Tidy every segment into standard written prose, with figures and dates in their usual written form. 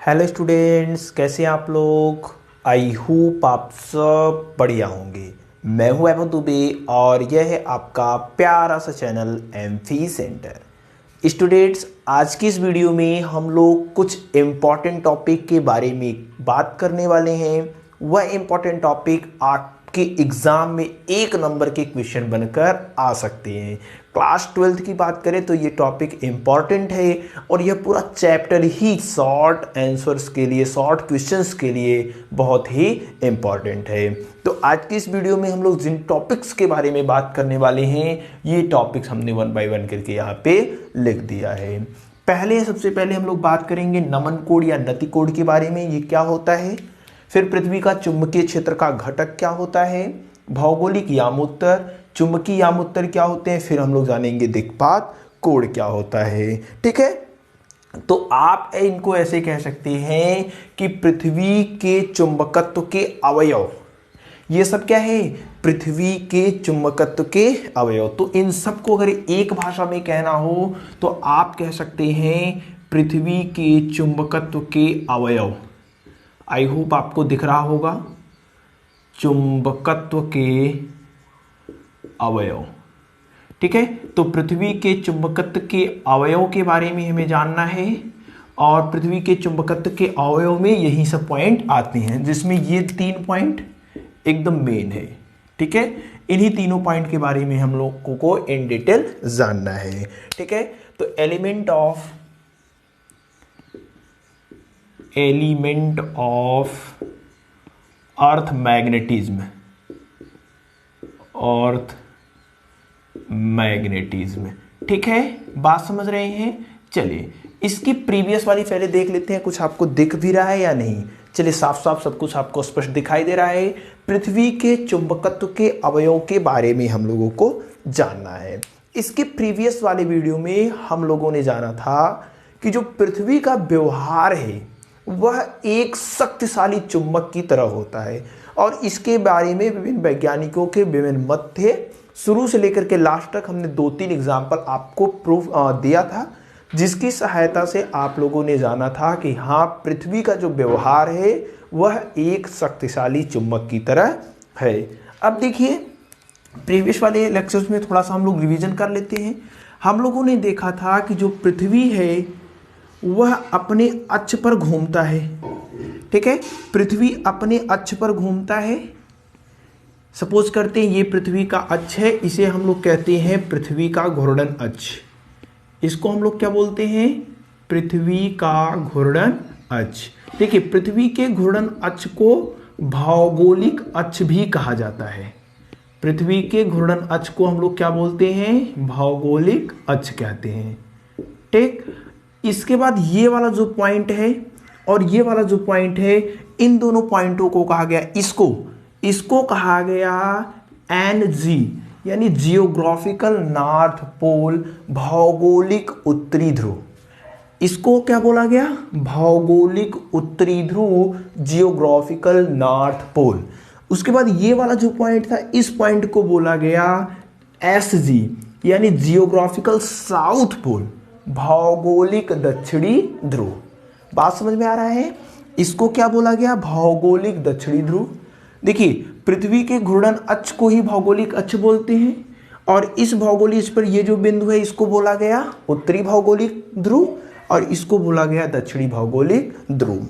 Hello students, कैसे हैं आप लोग। आई होप आप सब बढ़िया होंगे। मैं हूं वैभव दुबे और यह है आपका प्यारा सा चैनल एमफी सेंटर। स्टूडेंट्स, आज की इस वीडियो में हम लोग कुछ इम्पॉर्टेंट टॉपिक के बारे में बात करने वाले हैं। वह इम्पॉर्टेंट टॉपिक आपके एग्जाम में 1 नंबर के क्वेश्चन बनकर आ सकते हैं। क्लास 12th की बात करें तो ये टॉपिक इम्पॉर्टेंट है और यह पूरा चैप्टर ही शॉर्ट आंसर्स के लिए, शॉर्ट क्वेश्चंस के लिए बहुत ही इम्पॉर्टेंट है। तो आज की इस वीडियो में हम लोग जिन टॉपिक्स के बारे में बात करने वाले हैं, ये टॉपिक्स हमने 1 बाय 1 करके यहाँ पे लिख दिया है। सबसे पहले हम लोग बात करेंगे नमन कोड या नति कोड के बारे में, ये क्या होता है। फिर पृथ्वी का चुंबकीय क्षेत्र का घटक क्या होता है, भौगोलिक यामोत्तर, चुंबकीय यामोत्तर क्या होते हैं, फिर हम लोग जानेंगे दिक्पात कोण क्या होता है। ठीक है, तो आप इनको ऐसे कह सकते हैं कि पृथ्वी के चुंबकत्व के अवयव, ये सब क्या है, पृथ्वी के चुंबकत्व के अवयव। तो इन सबको अगर एक भाषा में कहना हो तो आप कह सकते हैं पृथ्वी के चुंबकत्व के अवयव। आई होप आपको दिख रहा होगा, चुंबकत्व के अवयव। ठीक है, तो पृथ्वी के चुंबकत्व के अवयव के बारे में हमें जानना है और पृथ्वी के चुंबकत्व के अवयव में यही सब पॉइंट आते हैं, जिसमें ये 3 पॉइंट एकदम मेन है। ठीक है, इन्हीं तीनों पॉइंट के बारे में हम लोगों को इन डिटेल जानना है। ठीक है, तो एलिमेंट ऑफ अर्थ मैग्नेटिज्म। ठीक है, बात समझ रहे हैं। चलिए इसकी प्रीवियस वाली पहले देख लेते हैं, कुछ आपको दिख भी रहा है या नहीं। चलिए, साफ साफ सब कुछ आपको स्पष्ट दिखाई दे रहा है। पृथ्वी के चुंबकत्व के अवयव के बारे में हम लोगों को जानना है। इसके प्रीवियस वाले वीडियो में हम लोगों ने जाना था कि जो पृथ्वी का व्यवहार है वह एक शक्तिशाली चुंबक की तरह होता है और इसके बारे में विभिन्न वैज्ञानिकों के विभिन्न मत थे। शुरू से लेकर के लास्ट तक हमने 2-3 एग्जाम्पल आपको प्रूफ दिया था, जिसकी सहायता से आप लोगों ने जाना था कि हाँ, पृथ्वी का जो व्यवहार है वह एक शक्तिशाली चुंबक की तरह है। अब देखिए, प्रीवियस वाले लेक्चर्स में थोड़ा सा हम लोग रिवीजन कर लेते हैं। हम लोगों ने देखा था कि जो पृथ्वी है वह अपने अक्ष पर घूमता है। ठीक है, पृथ्वी अपने अक्ष पर घूमता है। सपोज करते हैं ये पृथ्वी का अक्ष है, इसे हम लोग कहते हैं पृथ्वी का घूर्णन अक्ष। इसको हम लोग क्या बोलते हैं, पृथ्वी का घूर्णन अक्ष। देखिए, पृथ्वी के घूर्णन अक्ष को भौगोलिक अक्ष भी कहा जाता है। पृथ्वी के घूर्णन अक्ष को हम लोग क्या बोलते हैं, भौगोलिक अक्ष कहते हैं। ठीक, इसके बाद ये वाला जो पॉइंट है और ये वाला जो पॉइंट है, इन दोनों पॉइंटों को कहा गया, इसको कहा गया NG, यानी जियोग्राफिकल नॉर्थ पोल, भौगोलिक उत्तरी ध्रुव। इसको क्या बोला गया, भौगोलिक उत्तरी ध्रुव, जियोग्राफिकल नॉर्थ पोल। उसके बाद ये वाला जो पॉइंट था, इस पॉइंट को बोला गया SG, यानी जियोग्राफिकल साउथ पोल, भौगोलिक दक्षिणी ध्रुव। बात समझ में आ रहा है। इसको क्या बोला गया, भौगोलिक दक्षिणी ध्रुव। देखिए, पृथ्वी के घूर्णन अक्ष को ही भौगोलिक अक्ष बोलते हैं और इस भौगोलिक अक्ष पर ये जो बिंदु है इसको बोला गया उत्तरी भौगोलिक ध्रुव और इसको बोला गया दक्षिणी भौगोलिक ध्रुव।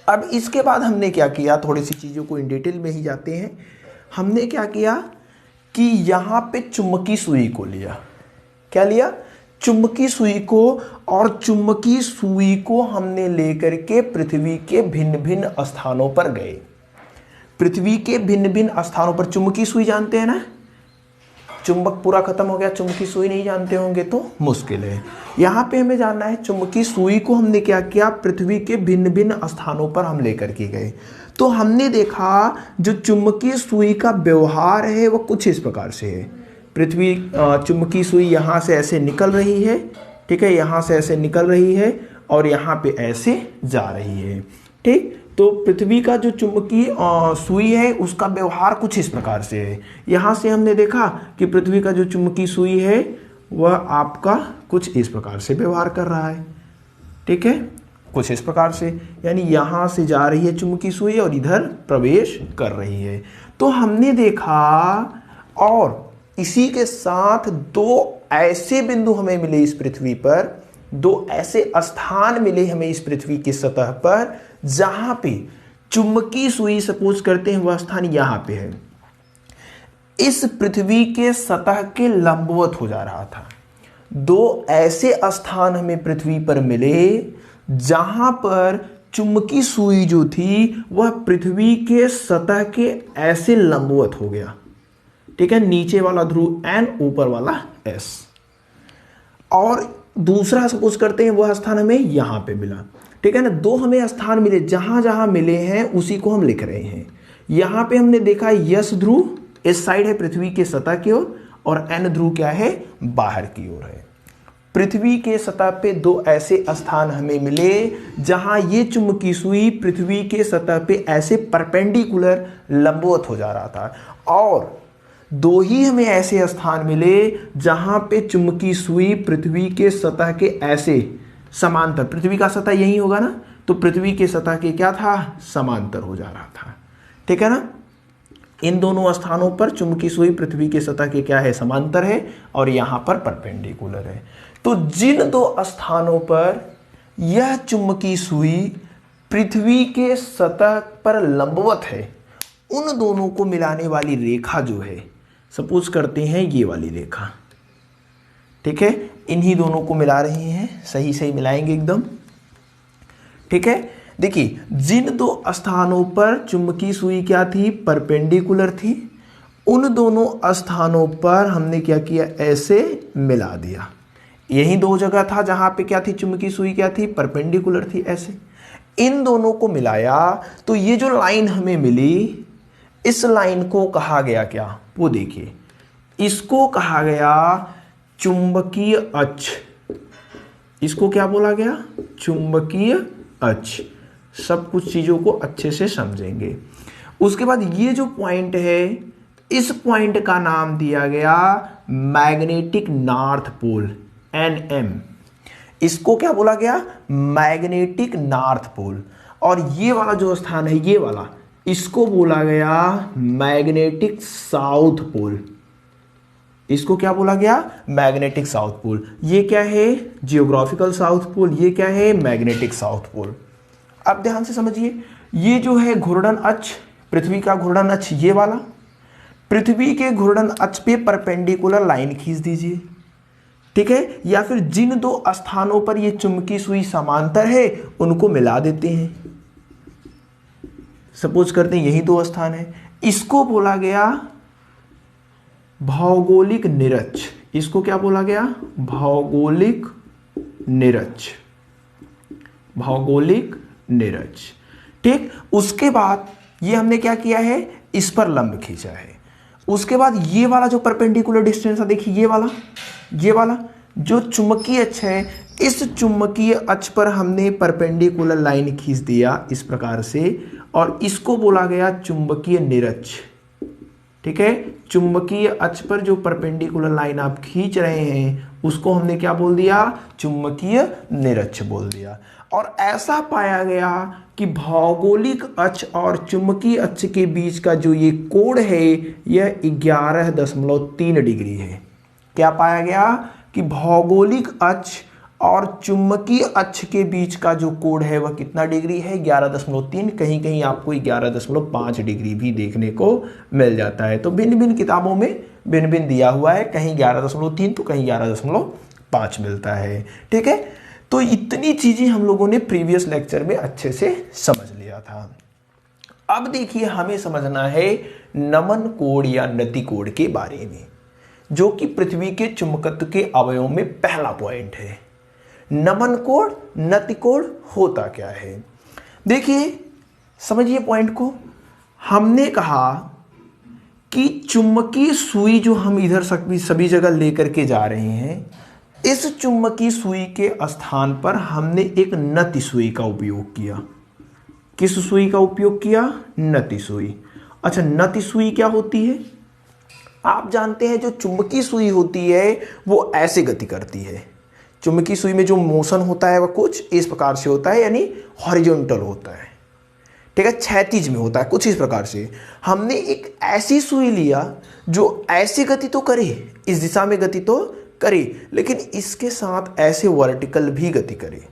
अब इसके बाद हमने क्या किया, थोड़ी सी चीज़ों को इन डिटेल में ही जाते हैं। हमने क्या किया कि यहाँ पे चुंबकीय सुई को लिया। क्या लिया, चुंबकीय सुई को, और चुंबकीय सुई को हमने लेकर के पृथ्वी के भिन्न भिन्न स्थानों पर गए। पृथ्वी के भिन्न भिन्न स्थानों पर, चुंबकीय सुई जानते हैं ना, चुंबक पूरा खत्म हो गया, चुंबकीय सुई नहीं जानते होंगे तो मुश्किल है। यहाँ पे हमें जानना है चुंबकीय सुई को हमने क्या किया, पृथ्वी के भिन्न भिन्न स्थानों पर हम लेकर के गए। तो हमने देखा जो चुंबकीय सुई का व्यवहार है वह कुछ इस प्रकार से है। पृथ्वी चुंबकीय सुई यहाँ से ऐसे निकल रही है। ठीक है, यहाँ से ऐसे निकल रही है और यहाँ पे ऐसे जा रही है। ठीक, तो पृथ्वी का जो चुंबकीय सुई है उसका व्यवहार कुछ इस प्रकार से है। यहाँ से हमने देखा कि पृथ्वी का जो चुंबकीय सुई है वह आपका कुछ इस प्रकार से व्यवहार कर रहा है। ठीक है, कुछ इस प्रकार से, यानी यहां से जा रही है चुंबकीय सुई और इधर प्रवेश कर रही है। तो हमने देखा, और इसी के साथ दो ऐसे बिंदु हमें मिले इस पृथ्वी पर, दो ऐसे स्थान मिले हमें इस पृथ्वी की सतह पर जहां पे चुंबकीय सुई, सपोज करते हैं वह स्थान यहां पे है, इस पृथ्वी के सतह के लंबवत हो जा रहा था। दो ऐसे स्थान हमें पृथ्वी पर मिले जहां पर चुंबकीय सुई जो थी वह पृथ्वी के सतह के ऐसे लंबवत हो गया। ठीक है, नीचे वाला ध्रुव N, ऊपर वाला S। और दूसरा सपोज करते हैं वह स्थान हमें यहां पे मिला। ठीक है ना, दो हमें स्थान मिले, जहां जहां मिले हैं उसी को हम लिख रहे हैं। यहां पे हमने देखा यस ध्रुव इस साइड है पृथ्वी के सतह की ओर, और N ध्रुव क्या है, बाहर की ओर है। पृथ्वी के सतह पे दो ऐसे स्थान हमें मिले जहां ये चुंबकीय सुई पृथ्वी के सतह पे ऐसे परपेंडिकुलर लंबवत हो जा रहा था, और दो ही हमें ऐसे स्थान मिले जहां पे चुंबकीय सुई पृथ्वी के सतह के ऐसे समांतर, पृथ्वी का सतह यही होगा ना, तो पृथ्वी के सतह के क्या था, समांतर हो जा रहा था। ठीक है ना, इन दोनों स्थानों पर चुंबकीय सुई पृथ्वी के सतह के क्या है, समांतर है, और यहां पर परपेंडिकुलर है। तो जिन दो स्थानों पर यह चुंबकीय सुई पृथ्वी के सतह पर लंबवत है, उन दोनों को मिलाने वाली रेखा जो है, सपोज करते हैं ये वाली रेखा। ठीक है, इन्हीं दोनों को मिला रहे हैं, सही सही मिलाएंगे एकदम। ठीक है, देखिए जिन दो स्थानों पर चुंबकीय सुई क्या थी, परपेंडिकुलर थी, उन दोनों स्थानों पर हमने क्या किया, ऐसे मिला दिया। यही दो जगह था जहां पे क्या थी, चुंबकीय सुई क्या थी, परपेंडिकुलर थी, ऐसे इन दोनों को मिलाया तो ये जो लाइन हमें मिली, इस लाइन को कहा गया क्या, वो देखिए, इसको कहा गया चुंबकीय अक्ष। इसको क्या बोला गया, चुंबकीय अक्ष। सब कुछ चीजों को अच्छे से समझेंगे। उसके बाद ये जो पॉइंट है, इस पॉइंट का नाम दिया गया मैग्नेटिक नॉर्थ पोल, NM। इसको क्या बोला गया, मैग्नेटिक नॉर्थ पोल। और ये वाला जो स्थान है, ये वाला, इसको बोला गया मैग्नेटिक साउथ पोल। इसको क्या बोला गया, मैग्नेटिक साउथ पोल। ये क्या है, जियोग्राफिकल साउथ पोल, ये क्या है, मैग्नेटिक साउथ पोल। अब ध्यान से समझिए, ये जो है घूर्णन अक्ष, पृथ्वी का घूर्णन अक्ष ये वाला, पृथ्वी के घूर्णन अक्ष पे परपेंडिकुलर लाइन खींच दीजिए। ठीक है, या फिर जिन दो स्थानों पर ये चुंबकीय सुई समांतर है उनको मिला देते हैं। सपोज करते हैं यही दो स्थान है, इसको बोला गया भौगोलिक निरक्ष। इसको क्या बोला गया, भौगोलिक निरक्ष, भौगोलिक निरक्ष। ठीक, उसके बाद ये हमने क्या किया है, इस पर लंब खींचा है। उसके बाद ये वाला जो परपेंडिकुलर डिस्टेंस है, देखिए ये वाला जो चुंबकीय अक्ष है, इस चुंबकीय अक्ष पर हमने परपेंडिकुलर लाइन खींच दिया इस प्रकार से, और इसको बोला गया चुंबकीय निरक्ष। ठीक है, चुंबकीय अक्ष पर जो परपेंडिकुलर लाइन आप खींच रहे हैं उसको हमने क्या बोल दिया, चुंबकीय निरक्ष बोल दिया। और ऐसा पाया गया कि भौगोलिक अक्ष और चुंबकीय अक्ष के बीच का जो ये कोण है, यह 11.3 डिग्री है। क्या पाया गया कि भौगोलिक अक्ष और चुंबकीय अक्ष के बीच का जो कोण है वह कितना डिग्री है, 11.3। कहीं कहीं आपको 11.5 डिग्री भी देखने को मिल जाता है। तो भिन्न भिन्न किताबों में भिन्न भिन्न दिया हुआ है, कहीं 11.3 तो कहीं 11.5 मिलता है। ठीक है, तो इतनी चीजें हम लोगों ने प्रीवियस लेक्चर में अच्छे से समझ लिया था। अब देखिए हमें समझना है नमन कोण या नति कोण के बारे में, जो कि पृथ्वी के चुंबकत्व के अवयवों में पहला पॉइंट है। नमन कोण, नति कोण होता क्या है, देखिए समझिए पॉइंट को। हमने कहा कि चुंबकीय सुई जो हम इधर सभी जगह लेकर के जा रहे हैं, इस चुंबकीय सुई के स्थान पर हमने एक नति सुई का उपयोग किया। किस सुई का उपयोग किया, नति सुई। अच्छा, नति सुई क्या होती है, आप जानते हैं जो चुंबकीय सुई होती है वो ऐसे गति करती है। चुंबकीय सुई में जो मोशन होता है वह कुछ इस प्रकार से होता है, यानी हॉरिजॉन्टल होता है, ठीक है, क्षैतिज में होता है कुछ इस प्रकार से। हमने एक ऐसी सुई लिया जो ऐसी गति तो करे, इस दिशा में गति तो करे, लेकिन इसके साथ ऐसे वर्टिकल भी गति करे।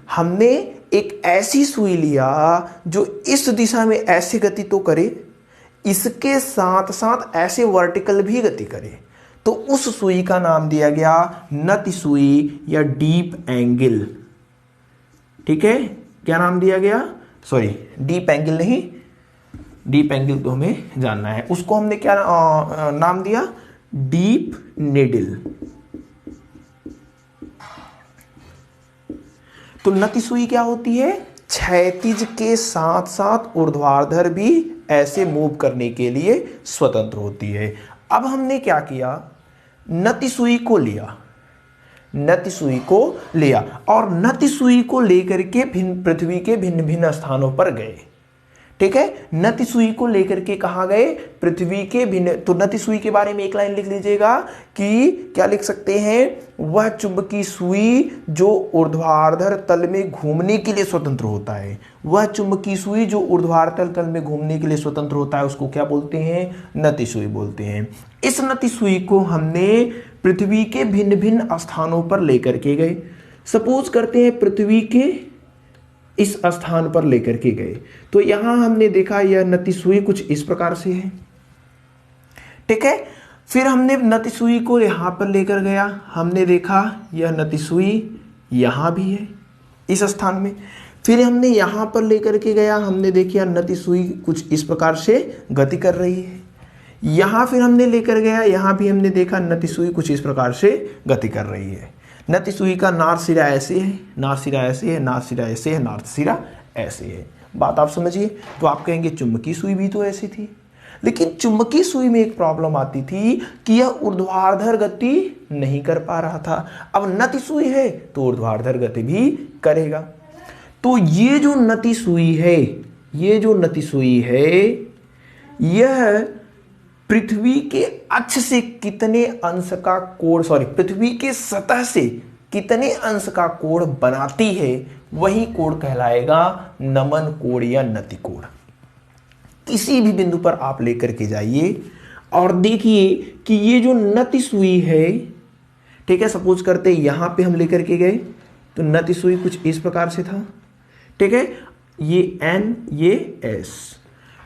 हमने एक ऐसी सुई लिया जो इस दिशा में ऐसे गति तो करे, इसके साथ साथ ऐसे वर्टिकल भी गति करे, तो उस सुई का नाम दिया गया नति सुई या डीप एंगल। ठीक है, क्या नाम दिया गया? सॉरी, डीप एंगल नहीं, डीप एंगल तो हमें जानना है, उसको हमने क्या नाम दिया? Deep needle. तो नति सुई क्या होती है? क्षैतिज के साथ साथ ऊर्ध्वाधर भी ऐसे मूव करने के लिए स्वतंत्र होती है। अब हमने क्या किया? नति सुई को लिया, नति सुई को लिया और नति सुई को लेकर के पृथ्वी के भिन्न भिन्न स्थानों पर गए। ठीक है, नति सुई को लेकर के कहां गए? पृथ्वी के भिन्न। तो नति सुई के बारे में एक लाइन लिख लीजिएगा कि क्या लिख सकते हैं? वह चुंबकीय सुई जो ऊर्ध्वाधर तल में घूमने के लिए स्वतंत्र होता है। वह चुंबकीय सुई जो ऊर्ध्वाधर तल में घूमने के लिए स्वतंत्र होता है उसको क्या बोलते हैं? नति सुई बोलते हैं। इस नति सुई को हमने पृथ्वी के भिन्न भिन्न स्थानों पर लेकर के गए। सपोज करते हैं पृथ्वी के इस स्थान पर लेकर के गए, तो यहां हमने देखा यह नति सुई कुछ इस प्रकार से है। ठीक है, फिर हमने नति सुई को यहां पर लेकर गया, हमने देखा यह नति सुई यहां भी है इस स्थान में। फिर हमने यहां पर लेकर के गया, हमने देखा नति सुई कुछ इस प्रकार से गति कर रही है। यहां फिर हमने लेकर गया, यहां भी हमने देखा नति सुई कुछ इस प्रकार से गति कर रही है। नति सुई का नार सिरा ऐसे है, नार सिरा ऐसे है, नार सिरा ऐसे है, नार सिरा ऐसे है। बात आप समझिए। तो आप कहेंगे चुंबकीय सुई भी तो ऐसी थी, लेकिन चुंबकीय सुई में एक प्रॉब्लम आती थी कि यह ऊर्ध्वाधर गति नहीं कर पा रहा था। अब नति सुई है तो ऊर्ध्वाधर गति भी करेगा। तो ये जो नति सुई है, ये जो नति सुई है, यह पृथ्वी के अक्ष से कितने अंश का कोण, सॉरी, पृथ्वी के सतह से कितने अंश का कोण बनाती है, वही कोण कहलाएगा नमन कोण या नति कोण। किसी भी बिंदु पर आप लेकर के जाइए और देखिए कि ये जो नति सुई है, ठीक है, सपोज करते यहां पे हम लेकर के गए तो नति सुई कुछ इस प्रकार से था। ठीक है, ये N, ये S।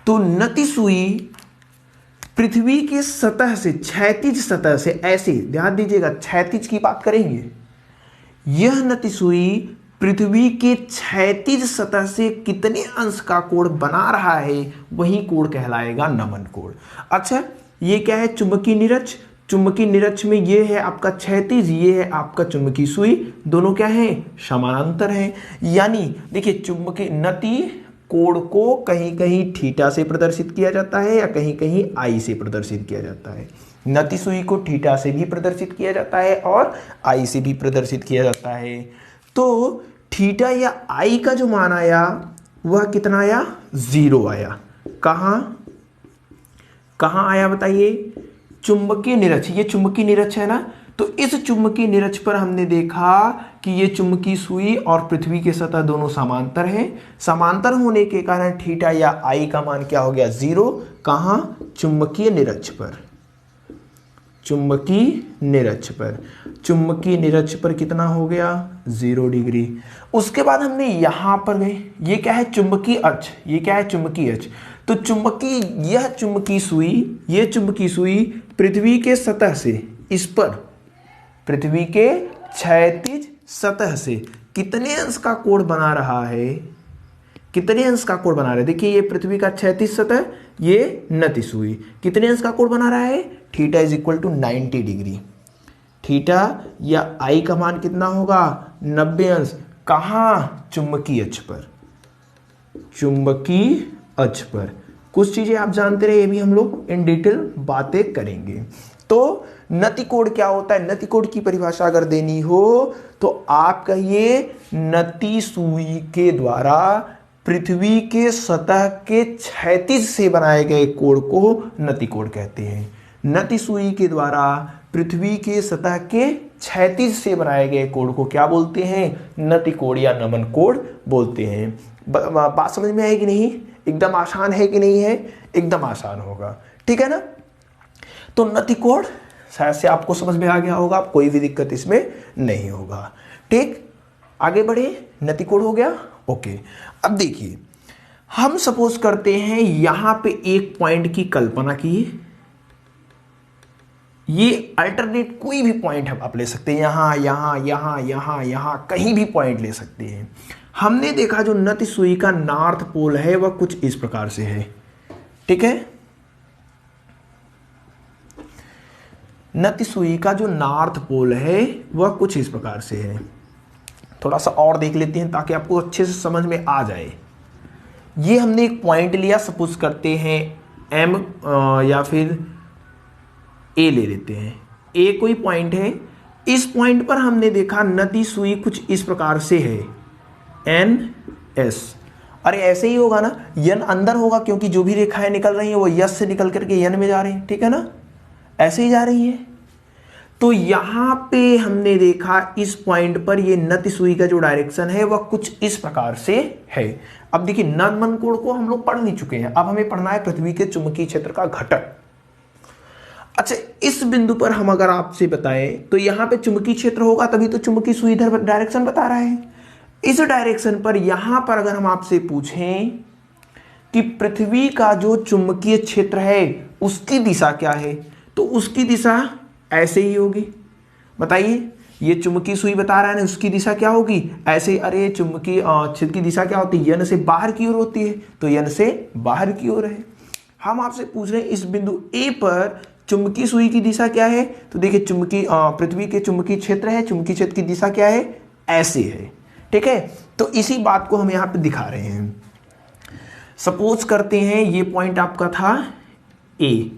तो नति सुई पृथ्वी के सतह से, क्षैतिज सतह से ऐसे, ध्यान दीजिएगा क्षैतिज की बात करेंगे, यह नति सुई पृथ्वी के क्षैतिज सतह से कितने अंश का कोण बना रहा है, वही कोण कहलाएगा नमन कोण। अच्छा, ये क्या है? चुंबकीय निरक्ष। चुंबकीय निरक्ष में ये है आपका क्षैतिज, ये है आपका चुंबकीय सुई, दोनों क्या है? समानांतर है। यानी देखिए, चुंबकीय नति कोण को कहीं कहीं थीटा से प्रदर्शित किया जाता है या कहीं कहीं आई से प्रदर्शित किया जाता है। नति सुई को थीटा से भी प्रदर्शित किया जाता है और आई से भी प्रदर्शित किया जाता है। तो थीटा या आई का जो मान आया वह कितना आया? 0 आया। कहां कहां आया बताइए? चुंबकीय निरक्ष। ये चुंबकीय निरक्ष है ना, तो इस चुंबकीय निरक्ष पर हमने देखा कि ये चुंबकीय सुई और पृथ्वी की सतह दोनों समांतर हैं। समांतर होने के कारण थीटा या आई का मान क्या हो गया? 0। कहां? चुंबकीय निरक्ष पर। चुंबकीय निरक्ष पर, चुंबकीय निरक्ष पर कितना हो गया? 0 डिग्री। उसके बाद हमने यहां पर गए, ये क्या है? चुंबकीय अक्ष। ये क्या है? चुंबकीय अक्ष। तो चुंबकीय, यह चुंबकीय सुई, ये चुंबकीय सुई पृथ्वी के सतह से, इस पर पृथ्वी के क्षैतिज सतह से कितने अंश का कोण बना रहा है? कितने अंश का कोण बना रहा है? देखिए, ये पृथ्वी का क्षैतिज सतह, ये नति सुई, कितने अंश का कोण बना रहा है? Theta is equal to 90 degree. Theta या आई का मान कितना होगा? 90 अंश। कहां? चुंबकीय अक्ष पर। चुंबकीय अक्ष पर। कुछ चीजें आप जानते रहे, ये भी हम लोग इन डिटेल बातें करेंगे। तो नति कोण क्या होता है? नति कोण की परिभाषा अगर देनी हो तो आप कहिए नति सुई के द्वारा पृथ्वी के सतह के क्षैतिज से बनाए गए कोण को नति कोण कहते हैं। नति सुई के द्वारा पृथ्वी के सतह के क्षैतिज से बनाए गए कोण को क्या बोलते हैं? नति कोण या नमन कोण बोलते हैं। बात समझ में आएगी नहीं? एकदम आसान है कि नहीं है? एकदम आसान होगा, ठीक है ना। तो नति कोण शायद से आपको समझ में आ गया होगा, कोई भी दिक्कत इसमें नहीं होगा। ठीक, आगे बढ़े। नति कोण हो गया, ओके। अब देखिए, हम सपोज करते हैं यहां पे एक पॉइंट की कल्पना की, ये अल्टरनेट कोई भी पॉइंट आप ले सकते हैं, यहां यहां यहां यहां यहां कहीं भी पॉइंट ले सकते हैं। हमने देखा जो नति सुई का नॉर्थ पोल है वह कुछ इस प्रकार से है, ठीक है। नति सुई का जो नॉर्थ पोल है वह कुछ इस प्रकार से है। थोड़ा सा और देख लेते हैं ताकि आपको अच्छे से समझ में आ जाए। ये हमने एक पॉइंट लिया, सपोज करते हैं एम या फिर ए ले लेते हैं। ए कोई पॉइंट है, इस पॉइंट पर हमने देखा नति सुई कुछ इस प्रकार से है, एन एस। अरे ऐसे ही होगा ना, यन अंदर होगा क्योंकि जो भी रेखाएं निकल रही हैं वो यस से निकल करके यन में जा रही हैं, ठीक है ना, ऐसे ही जा रही है। तो यहां पे हमने देखा इस पॉइंट पर ये नति सुई का जो डायरेक्शन है वह कुछ इस प्रकार से है। अब देखिए, नमन कोण को हम लोग पढ़ नहीं चुके हैं, अब हमें पढ़ना है पृथ्वी के चुंबकीय क्षेत्र का घटक। अच्छा, इस बिंदु पर हम अगर आपसे बताएं तो यहां पे चुंबकीय क्षेत्र होगा, तभी तो चुंबकीय सुई इधर डायरेक्शन बता रहा है। इस डायरेक्शन पर यहां पर अगर हम आपसे पूछें कि पृथ्वी का जो चुंबकीय क्षेत्र है उसकी दिशा क्या है, तो उसकी दिशा ऐसे ही होगी। बताइए, ये चुंबकीय सुई बता रहा है ना, उसकी दिशा क्या होगी? ऐसे। अरे चुंबकीय क्षेत्र की दिशा क्या होती है? यन से बाहर की ओर होती है, तो यन से बाहर की ओर है। हम आपसे पूछ रहे हैं इस बिंदु ए पर चुंबकीय सुई की दिशा क्या है, तो देखिए चुंबकीय पृथ्वी के चुंबकीय क्षेत्र है, चुंबकीय क्षेत्र की दिशा क्या है? ऐसे है, ठीक है। तो इसी बात को हम यहाँ पे दिखा रहे हैं। सपोज करते हैं ये पॉइंट आपका था ए,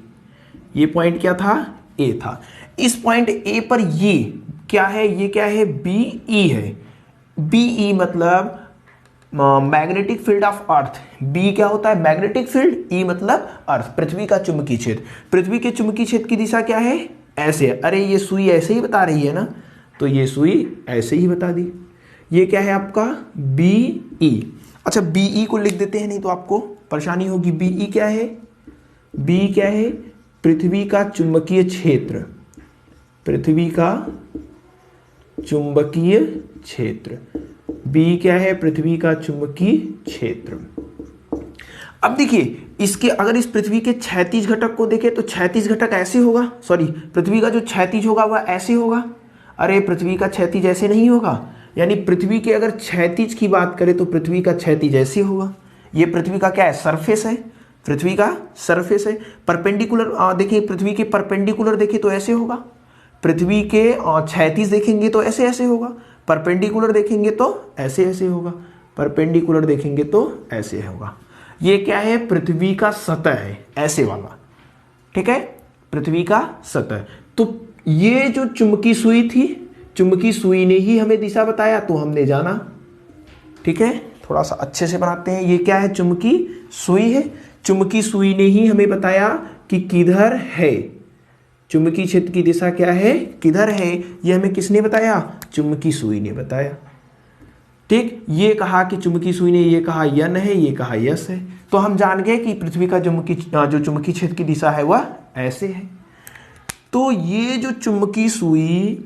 ये पॉइंट क्या था? ए था। इस पॉइंट ए पर ये क्या है? ये क्या है? बी ई है। बी ई मतलब magnetic field of earth. B क्या होता है? Magnetic field. ई मतलब अर्थ, पृथ्वी का चुंबकीय क्षेत्र। पृथ्वी के चुंबकीय क्षेत्र की दिशा क्या है? ऐसे है। अरे ये सुई ऐसे ही बता रही है ना, तो ये सुई ऐसे ही बता दी। ये क्या है आपका? B E. अच्छा, बी ई को लिख देते हैं, नहीं तो आपको परेशानी होगी। बी ई क्या है? बी क्या है? पृथ्वी का चुंबकीय क्षेत्र। पृथ्वी का चुंबकीय क्षेत्र। बी क्या है? पृथ्वी का चुंबकीय क्षेत्र। अब देखिए, इसके अगर इस पृथ्वी के क्षैतिज घटक को देखें तो क्षैतिज घटक ऐसे होगा, सॉरी, पृथ्वी का जो क्षैतिज होगा वह ऐसे होगा। अरे पृथ्वी का क्षैतिज ऐसे नहीं होगा, यानी पृथ्वी के अगर क्षैतिज की बात करें तो पृथ्वी का क्षैतिज ऐसे होगा। ये पृथ्वी का क्या है? सरफेस है, पृथ्वी का सरफेस है। परपेंडिकुलर देखिए, पृथ्वी के परपेंडिकुलर देखें तो ऐसे होगा, पृथ्वी के क्षैतिज देखेंगे तो ऐसे ऐसे होगा, परपेंडिकुलर देखेंगे तो ऐसे ऐसे होगा, परपेंडिकुलर देखेंगे तो ऐसे होगा। ये क्या है? पृथ्वी का सतह है, ऐसे वाला, ठीक है, पृथ्वी का सतह। तो ये जो चुंबकीय सुई थी, चुंबकीय सुई ने ही हमें दिशा बताया, तो हमने जाना, ठीक है। थोड़ा सा अच्छे से बनाते हैं। ये क्या है? चुंबकीय सुई है। चुंबकीय सुई ने ही हमें बताया कि किधर है, चुंबकीय क्षेत्र की दिशा क्या है, किधर है। ये हमें किसने बताया? चुंबकीय सुई ने बताया, ठीक। ये कहा कि चुंबकीय सुई ने ये कहा यन है, ये कहा यस है, तो हम जान गए कि पृथ्वी का जो चुंबकीय क्षेत्र की दिशा है वह ऐसे है। तो ये जो चुंबकीय सुई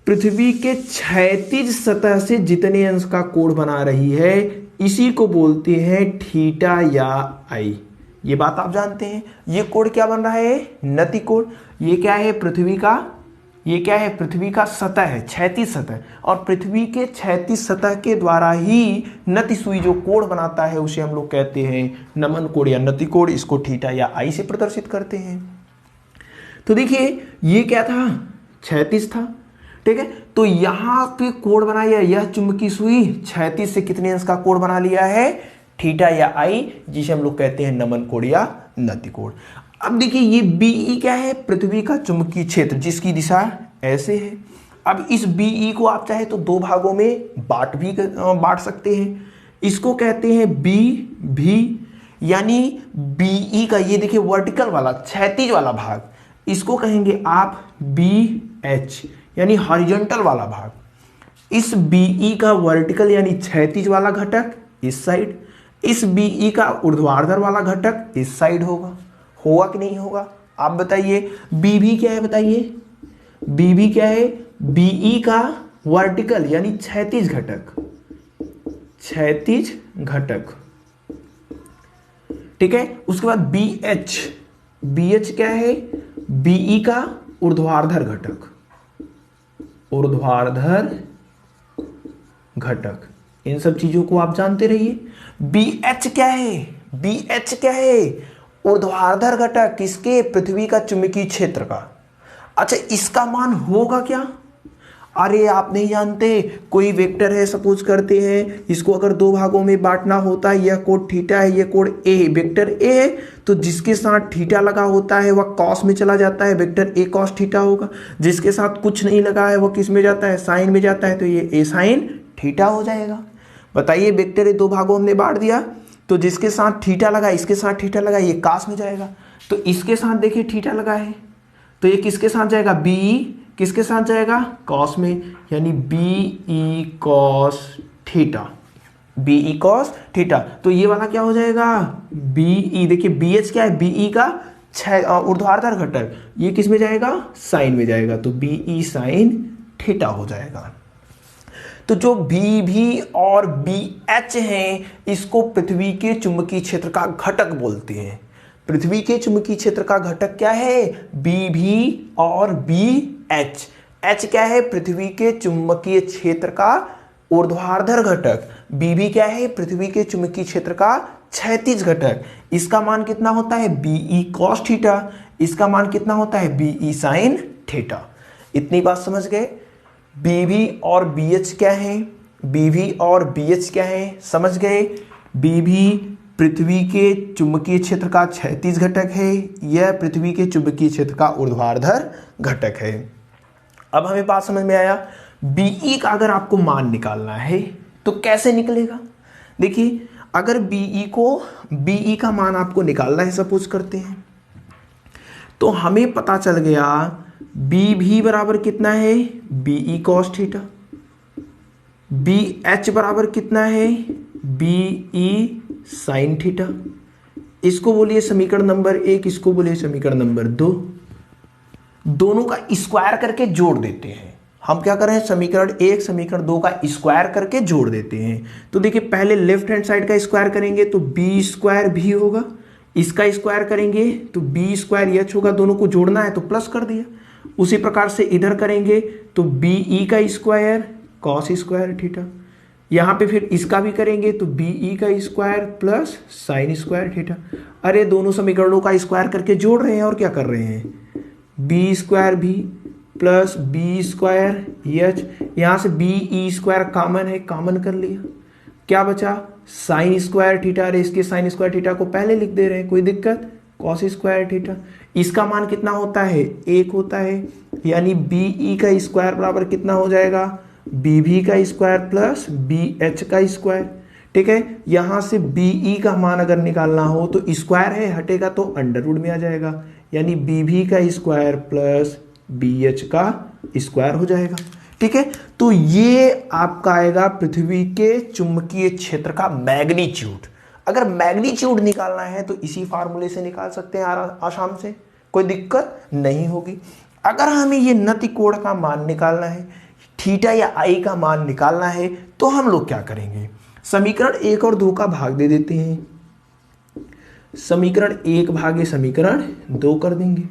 पृथ्वी के क्षैतिज सतह से जितने अंश का कोण बना रही है, इसी को बोलते हैं थीटा या आई। ये बात आप जानते हैं। ये कोण क्या बन रहा है? नति कोण। ये क्या है? पृथ्वी का, ये क्या है? पृथ्वी का सतह है, क्षैतिज सतह, और पृथ्वी के क्षैतिज सतह के द्वारा ही नति सुई जो कोण बनाता है उसे हम लोग कहते हैं नमन कोण या नति कोण। इसको थीटा या आई से प्रदर्शित करते हैं। तो देखिए, ये क्या था? क्षैतिज था, ठीक है। तो यहां पे कोण बनाया, यह चुंबकीय सुई क्षैतिज से कितने अंश का कोण बना लिया है? थीटा या आई, जिसे हम लोग कहते हैं नमन कोण या नति कोण। अब देखिए, ये बीई क्या है? पृथ्वी का चुंबकीय क्षेत्र, जिसकी दिशा ऐसे है। अब इस बीई को आप चाहे तो दो भागों में बांट सकते हैं। इसको कहते हैं बी भी, यानी बीई का ये देखिए वर्टिकल वाला, क्षैतिज वाला भाग, इसको कहेंगे आप बी एच, यानी हॉरिजॉन्टल वाला भाग, इस बीई का वर्टिकल यानी क्षैतिज वाला घटक इस साइड, इस बीई का ऊर्ध्वाधर वाला घटक इस साइड होगा। होगा कि नहीं होगा आप बताइए। बीबी क्या है बताइए, बीबी क्या है, बीई का वर्टिकल यानी क्षैतिज घटक, क्षैतिज घटक, ठीक है। उसके बाद बी एच, बी एच क्या है, बीई का ऊर्ध्वाधर घटक, ऊर्ध्वाधर घटक। इन सब चीजों को आप जानते रहिए। बी एच क्या है, बी एच क्या है, ऊर्ध्वाधर घटक किसके, पृथ्वी का चुंबकीय क्षेत्र का। अच्छा इसका मान होगा क्या, अरे आप नहीं जानते, कोई वेक्टर है सपोज करते हैं, इसको अगर दो भागों में बांटना होता है, यह कोण थीटा है, यह कोण ए है, वेक्टर ए है तो जिसके साथ थीटा लगा होता है वह कॉस में चला जाता है, वेक्टर ए कॉस थीटा होगा। जिसके साथ कुछ नहीं लगा है वह किस में जाता है, साइन में जाता है, तो ये ए साइन थीटा हो जाएगा। बताइए वेक्टर ए दो भागों हमने बांट दिया, तो जिसके साथ थीटा लगा, इसके साथ थीटा लगा, ये कॉस में जाएगा। तो इसके साथ देखिए थीटा लगा है, तो ये किसके साथ जाएगा, बी किसके साथ जाएगा, कॉस में, यानी B E cos theta, B E cos theta. तो ये वाला क्या हो जाएगा, बी ई, देखिए बी एच क्या है, बी ई का ऊर्ध्वाधर घटक, ये किस में जाएगा, साइन में जाएगा, तो बी ई साइन थीटा हो जाएगा। तो जो बी भी और बी एच हैं इसको पृथ्वी के चुंबकीय क्षेत्र का घटक बोलते हैं। पृथ्वी के चुंबकीय क्षेत्र का घटक क्या है, बी भी और बी एच। एच क्या है, पृथ्वी के चुंबकीय क्षेत्र का ऊर्ध्वाधर घटक, बी भी क्या है, पृथ्वी के चुंबकीय क्षेत्र का क्षैतिज घटक। इसका मान कितना होता है, बीई कॉस थीटा, इसका मान कितना होता है, बीई साइन थीटा। इतनी बात समझ गए। बीवी और बीएच क्या है, बीवी और बीएच क्या है समझ गए। बीवी पृथ्वी के चुंबकीय क्षेत्र का क्षैतिज घटक है, यह पृथ्वी के चुंबकीय क्षेत्र का ऊर्ध्वाधर घटक है। अब हमें बात समझ में आया। बीई का अगर आपको मान निकालना है तो कैसे निकलेगा, देखिए अगर बीई का मान आपको निकालना है सपोज करते हैं, तो हमें पता चल गया बी भी बराबर कितना है, B E cos theta, B H बराबर कितना है, बीई साइन थीटा। इसको बोलिए समीकरण नंबर 1, इसको बोलिए समीकरण नंबर 2। दोनों का स्क्वायर करके जोड़ देते हैं। हम क्या कर रहे हैं, समीकरण 1 समीकरण 2 का स्क्वायर करके जोड़ देते हैं। तो देखिए पहले लेफ्ट हैंड साइड का स्क्वायर करेंगे तो बी स्क्वायर भी होगा, इसका स्क्वायर करेंगे तो बी स्क्वायर एच होगा, दोनों को जोड़ना है तो प्लस कर दिया। उसी प्रकार से इधर करेंगे तो बीई का स्क्वायर कॉस स्क्वायर थीटा, यहां पे फिर इसका भी करेंगे तो बीई का square plus sine square theta. अरे दोनों समीकरणों का स्क्वायर करके जोड़ रहे हैं और क्या कर रहे हैं, बी स्क्वायर भी प्लस बी स्क्वायर एच, यहां से बीई स्क्वायर कॉमन है, कॉमन कर लिया, क्या बचा साइन स्क्वायर थीटा। अरे इसके साइन स्क्वायर थीटा को पहले लिख दे रहे हैं, कोई दिक्कत, कॉस स्क्वायर थीटा। इसका मान कितना होता है, 1 होता है, यानी बीई का स्क्वायर बराबर कितना हो जाएगा, बीवी का स्क्वायर प्लस बी एच का स्क्वायर। ठीक है, यहां से बीई का मान अगर निकालना हो तो स्क्वायर है, हटेगा तो अंडर रूट में आ जाएगा, यानी बीवी का स्क्वायर प्लस बी एच का स्क्वायर हो जाएगा। ठीक है, तो ये आपका आएगा पृथ्वी के चुंबकीय क्षेत्र का मैग्नीट्यूड। अगर मैग्नीट्यूड निकालना है तो इसी फार्मूले से निकाल सकते हैं आसाम से, कोई दिक्कत नहीं होगी। अगर हमें ये नति कोण का मान निकालना है, थीटा या आई का मान निकालना है, तो हम लोग क्या करेंगे, समीकरण 1 और 2 का भाग दे देते हैं, समीकरण 1 भागे समीकरण 2 कर देंगे।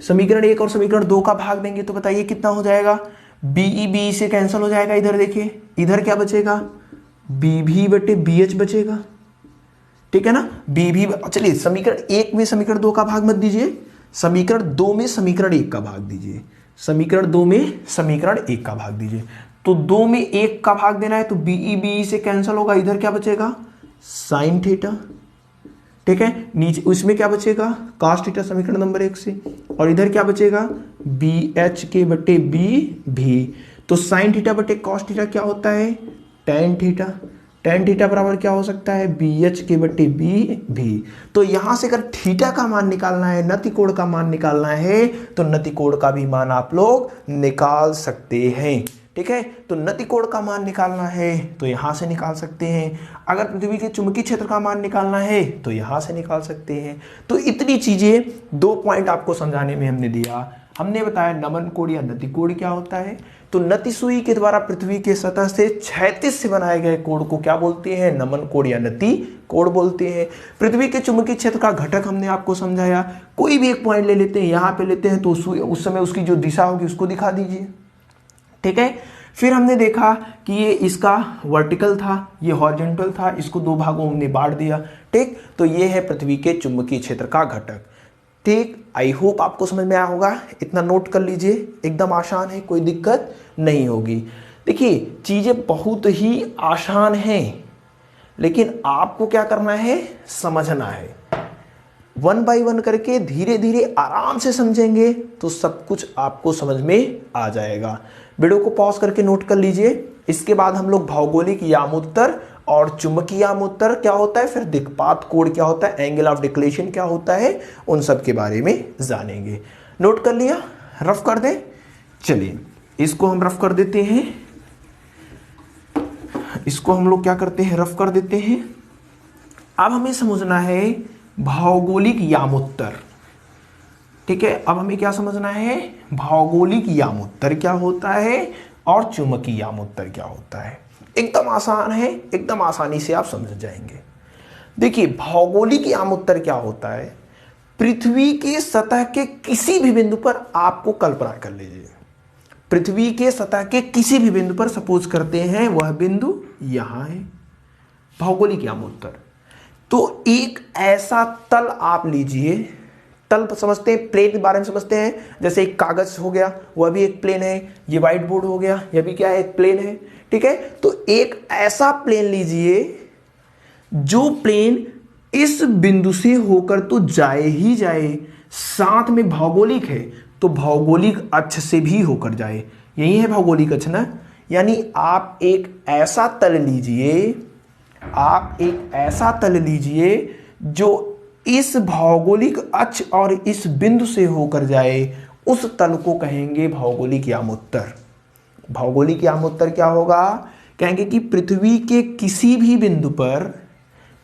समीकरण 1 और समीकरण 2 का भाग देंगे तो बताइए कितना हो जाएगा, बीई बी से कैंसिल हो जाएगा, इधर देखिए इधर क्या बचेगा, बी भी बटे बी एच बचेगा। ठीक है ना, बी भी, चलिए समीकरण 1 में समीकरण 2 का भाग मत दीजिए, समीकरण 2 में समीकरण 1 का भाग दीजिए, समीकरण 2 में समीकरण 1 का भाग दीजिए। तो 2 में 1 का भाग देना है तो बीई बी से कैंसिल होगा, इधर क्या बचेगा साइन थीटा। ठीक है, नीचे उसमें क्या बचेगा कॉस थीटा समीकरण नंबर 1 से, और इधर क्या बचेगा बी एच के बटे बी भी। तो साइन थीटा बटे कॉस थीटा क्या होता है, टेन थीटा। tan थीटा बराबर क्या हो सकता है, BH/B तो यहां से अगर थीटा का मान निकालना है, नति कोण का मान निकालना है, तो नति कोण का भी मान आप लोग निकाल सकते हैं। ठीक है, तो नति कोण का मान निकालना है तो यहां से निकाल सकते हैं, अगर पृथ्वी के चुंबकीय क्षेत्र का मान निकालना है तो यहां से निकाल सकते हैं। तो इतनी चीजें 2 पॉइंट आपको समझाने में हमने दिया। हमने बताया नमन कोण या नति कोण क्या होता है, तो नति सुई के द्वारा पृथ्वी के सतह से क्षैतिज से बनाए गए कोण को क्या बोलते हैं, नमन कोण या नति कोण बोलते हैं। पृथ्वी के चुंबकीय क्षेत्र का घटक हमने आपको समझाया, कोई भी एक पॉइंट ले लेते हैं, यहां पे लेते हैं तो उस समय उसकी जो दिशा होगी उसको दिखा दीजिए। ठीक है, फिर हमने देखा कि ये इसका वर्टिकल था, ये हॉरिजॉन्टल था, इसको 2 भागों में हमने बांट दिया। ठीक, तो ये है पृथ्वी के चुंबकीय क्षेत्र का घटक। ठीक, आई होप आपको समझ में आया होगा, इतना नोट कर लीजिए, एकदम आसान है, कोई दिक्कत नहीं होगी। देखिए चीजें बहुत ही आसान हैं, लेकिन आपको क्या करना है, समझना है। 1 बाय 1 करके धीरे धीरे आराम से समझेंगे तो सब कुछ आपको समझ में आ जाएगा। वीडियो को पॉज करके नोट कर लीजिए। इसके बाद हम लोग भौगोलिक यामोत्तर और चुंबकीय यामोत्तर क्या होता है, फिर दिक्पात कोण क्या होता है, एंगल ऑफ डिक्लेशन क्या होता है, उन सब के बारे में जानेंगे। नोट कर लिया, रफ कर दें। चलिए इसको हम रफ कर देते हैं, इसको हम लोग क्या करते हैं, रफ कर देते हैं। अब हमें समझना है भौगोलिक यामोत्तर। ठीक है, अब हमें क्या समझना है, भौगोलिक यामोत्तर क्या होता है और चुंबकीय यामोत्तर क्या होता है। एकदम आसान है, एकदम आसानी से आप समझ जाएंगे। देखिए भौगोलिक यामोत्तर क्या होता है, पृथ्वी के सतह के किसी भी बिंदु पर, आपको कल्पना कर लीजिए पृथ्वी के सतह के किसी भी बिंदु पर, सपोज करते हैं वह बिंदु यहां है, भौगोलिक यामोत्तर। तो एक ऐसा तल आप लीजिए, तल समझते हैं, प्लेन के बारे में समझते हैं, जैसे एक कागज हो गया वह भी एक प्लेन है, ये व्हाइट बोर्ड हो गया यह भी क्या है, एक प्लेन है। ठीक है, तो एक ऐसा प्लेन लीजिए जो प्लेन इस बिंदु से होकर तो जाए ही जाए, साथ में भौगोलिक है तो भौगोलिक अक्ष से भी होकर जाए, यही है भौगोलिक अक्ष ना। यानी आप एक ऐसा तल लीजिए, आप एक ऐसा तल लीजिए जो इस भौगोलिक अक्ष और इस बिंदु से होकर जाए, उस तल को कहेंगे भौगोलिक यामोत्तर। भौगोलिक यामोत्तर क्या होगा, कहेंगे कि पृथ्वी के किसी भी बिंदु पर,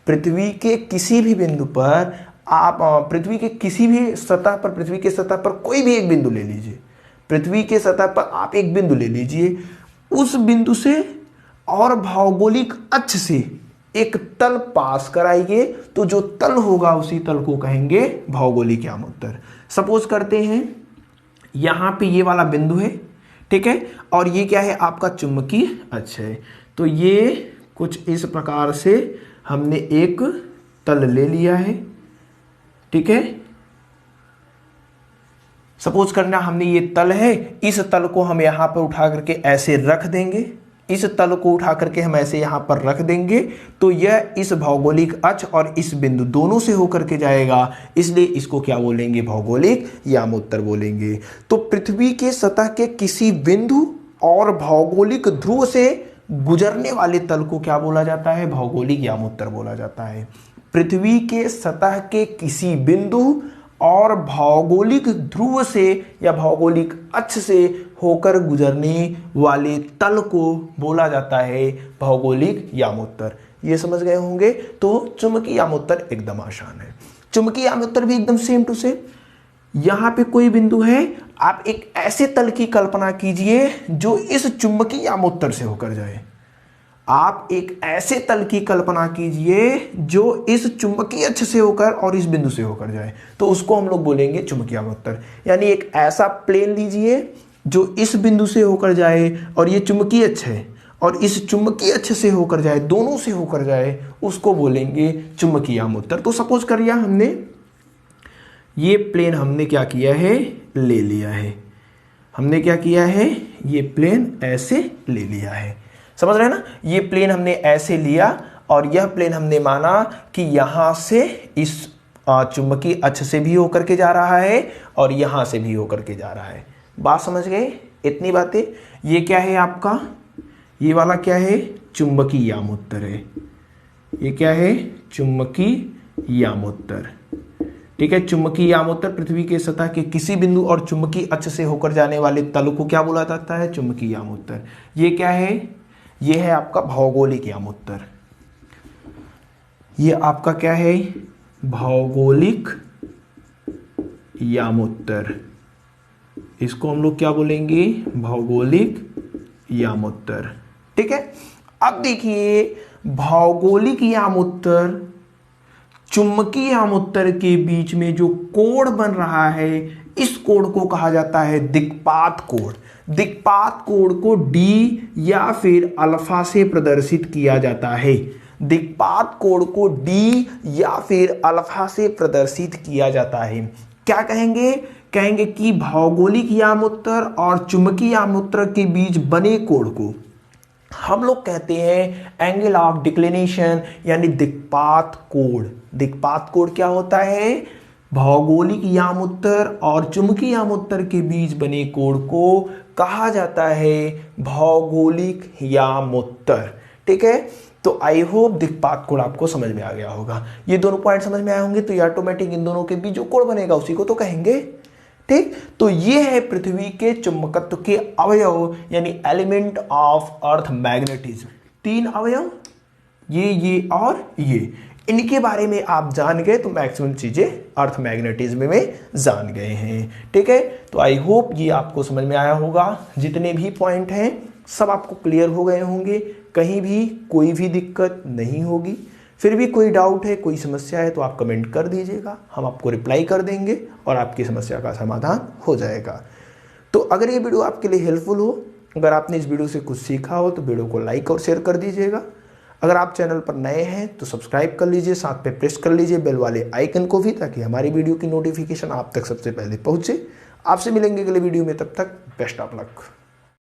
पृथ्वी के किसी भी बिंदु पर आप, पृथ्वी के किसी भी सतह पर, पृथ्वी के सतह पर कोई भी एक बिंदु ले लीजिए, पृथ्वी के सतह पर आप एक बिंदु ले लीजिए, उस बिंदु से और भौगोलिक अक्ष से एक तल पास कराइए, तो जो तल होगा उसी तल को कहेंगे भौगोलिक यामोत्तर। सपोज करते हैं यहां पे ये वाला बिंदु है, ठीक है, और ये क्या है, आपका चुंबकीय अक्ष है। तो ये कुछ इस प्रकार से हमने एक तल ले लिया है। ठीक है, सपोज करना हमने ये तल है, इस तल को हम यहां पर उठा करके ऐसे रख देंगे, इस तल को उठा करके हम ऐसे यहां पर रख देंगे, तो यह इस भौगोलिक अक्ष और इस बिंदु दोनों से होकर के जाएगा, इसलिए इसको क्या बोलेंगे, भौगोलिक यामोत्तर बोलेंगे। तो पृथ्वी के सतह के किसी बिंदु और भौगोलिक ध्रुव से गुजरने वाले तल को क्या बोला जाता है, भौगोलिक यामोत्तर बोला जाता है। पृथ्वी के सतह के किसी बिंदु और भौगोलिक ध्रुव से या भौगोलिक अक्ष से होकर गुजरने वाले तल को बोला जाता है भौगोलिक यामोत्तर। ये समझ गए होंगे। तो चुंबकीय यामोत्तर एकदम आसान है। चुंबकीय यामोत्तर भी एकदम सेम टू सेम। यहां पे कोई बिंदु है, आप एक ऐसे तल की कल्पना कीजिए जो इस चुंबकीय यामोत्तर से होकर जाए। आप एक ऐसे तल की कल्पना कीजिए जो इस चुंबकीय अक्ष से होकर और इस बिंदु से होकर जाए, तो उसको हम लोग बोलेंगे चुंबकीय यामोत्तर। यानी एक ऐसा प्लेन लीजिए जो इस बिंदु से होकर जाए और ये चुंबकीय अक्ष है, और इस चुंबकीय अक्ष से होकर जाए, दोनों से होकर जाए, उसको बोलेंगे चुंबकीय यामोत्तर। तो सपोज करिए हमने ये प्लेन हमने क्या किया है, ले लिया है। हमने क्या किया है, ये प्लेन ऐसे ले लिया है, समझ रहे हैं ना। ये प्लेन हमने ऐसे लिया और यह प्लेन हमने माना कि यहां से इस चुंबकीय अक्ष से भी होकर के जा रहा है और यहां से भी होकर के जा रहा है। बात समझ गए, इतनी बातें। ये क्या है आपका, ये वाला क्या है, चुंबकीय यामोत्तर है। ये क्या है? चुंबकीय यामोत्तर। ठीक है, चुंबकीय यामोत्तर पृथ्वी के सतह के किसी बिंदु और चुंबकीय अक्ष से होकर जाने वाले तल को क्या बोला जाता है? चुंबकीय यामोत्तर। ये क्या है? ये है आपका भौगोलिक यामोत्तर। ये आपका क्या है? भौगोलिक यामोत्तर। इसको हम लोग क्या बोलेंगे? भौगोलिक यामोत्तर। ठीक है, अब देखिए भौगोलिक यामोत्तर चुंबकीय यामोत्तर के बीच में जो कोण बन रहा है, इस कोण को कहा जाता है दिक्पात कोण। दिक्पात कोण को डी या फिर अल्फा से प्रदर्शित किया जाता है। दिक्पात कोण को डी या फिर अल्फा से प्रदर्शित किया जाता है। क्या कहेंगे? कहेंगे कि भौगोलिक यामोत्तर और चुंबकीय यामोत्तर के बीच बने कोण को हम लोग कहते हैं एंगल ऑफ डिक्लिनेशन, यानी दिक्पात कोण। दिक्पात कोण क्या होता है? भौगोलिक यामोत्तर और चुंबकीय यामोत्तर के बीच बने कोण को कहा जाता है भौगोलिक यामोत्तर। ठीक है, तो आई होप दिक्पात कोण आपको समझ में आ गया होगा। ये दोनों पॉइंट समझ में आए होंगे, तो ये ऑटोमेटिक इन दोनों के बीच जो कोण बनेगा उसी को तो कहेंगे। ठीक, तो ये है पृथ्वी के चुंबकत्व के अवयव, यानी एलिमेंट ऑफ अर्थ मैग्नेटिज्म। 3 अवयव, ये और ये, इनके बारे में आप जान गए तो मैक्सिमम चीजें अर्थ मैग्नेटिज्म में जान गए हैं। ठीक है, तो आई होप ये आपको समझ में आया होगा। जितने भी पॉइंट हैं सब आपको क्लियर हो गए होंगे, कहीं भी कोई भी दिक्कत नहीं होगी। फिर भी कोई डाउट है, कोई समस्या है तो आप कमेंट कर दीजिएगा, हम आपको रिप्लाई कर देंगे और आपकी समस्या का समाधान हो जाएगा। तो अगर ये वीडियो आपके लिए हेल्पफुल हो, अगर आपने इस वीडियो से कुछ सीखा हो तो वीडियो को लाइक और शेयर कर दीजिएगा। अगर आप चैनल पर नए हैं तो सब्सक्राइब कर लीजिए, साथ पे प्रेस कर लीजिए बेल वाले आइकन को भी, ताकि हमारी वीडियो की नोटिफिकेशन आप तक सबसे पहले पहुंचे। आपसे मिलेंगे अगले वीडियो में, तब तक बेस्ट ऑफ लक।